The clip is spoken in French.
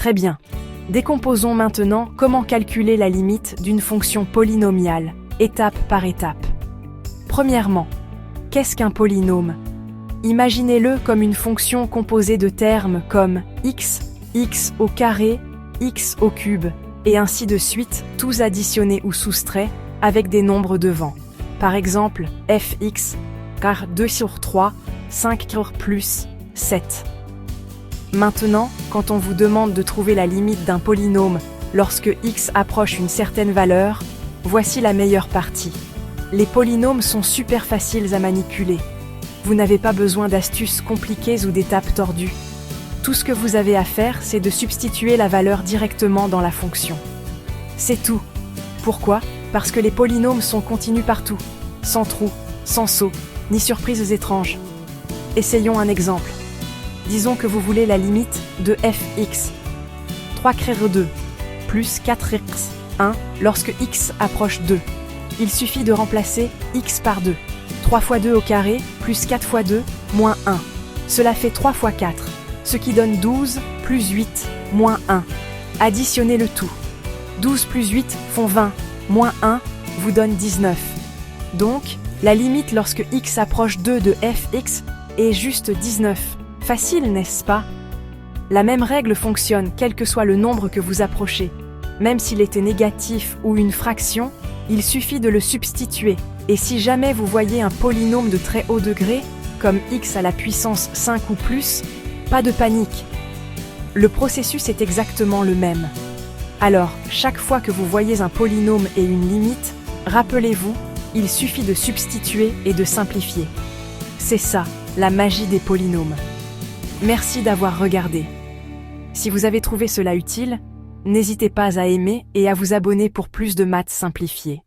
Très bien. Décomposons maintenant comment calculer la limite d'une fonction polynomiale, étape par étape. Premièrement, qu'est-ce qu'un polynôme? Imaginez-le comme une fonction composée de termes comme x, x au carré, x au cube, et ainsi de suite, tous additionnés ou soustraits, avec des nombres devant. Par exemple, fx, car 2 sur 3, 5 sur plus 7. Maintenant, quand on vous demande de trouver la limite d'un polynôme lorsque x approche une certaine valeur, voici la meilleure partie. Les polynômes sont super faciles à manipuler. Vous n'avez pas besoin d'astuces compliquées ou d'étapes tordues. Tout ce que vous avez à faire, c'est de substituer la valeur directement dans la fonction. C'est tout. Pourquoi? Parce que les polynômes sont continus partout, sans trou, sans saut, ni surprises étranges. Essayons un exemple. Disons que vous voulez la limite de fx, 3-2, plus 4x1, lorsque x approche 2. Il suffit de remplacer x par 2. 3 fois 2 au carré, plus 4 fois 2, moins 1. Cela fait 3 fois 4, ce qui donne 12, plus 8, moins 1. Additionnez le tout. 12 plus 8 font 20, moins 1 vous donne 19. Donc, la limite lorsque x approche 2 de fx est juste 19. Facile, n'est-ce pas? La même règle fonctionne quel que soit le nombre que vous approchez. Même s'il était négatif ou une fraction, il suffit de le substituer. Et si jamais vous voyez un polynôme de très haut degré, comme x à la puissance 5 ou plus, pas de panique. Le processus est exactement le même. Alors, chaque fois que vous voyez un polynôme et une limite, rappelez-vous, il suffit de substituer et de simplifier. C'est ça, la magie des polynômes. Merci d'avoir regardé. Si vous avez trouvé cela utile, n'hésitez pas à aimer et à vous abonner pour plus de maths simplifiées.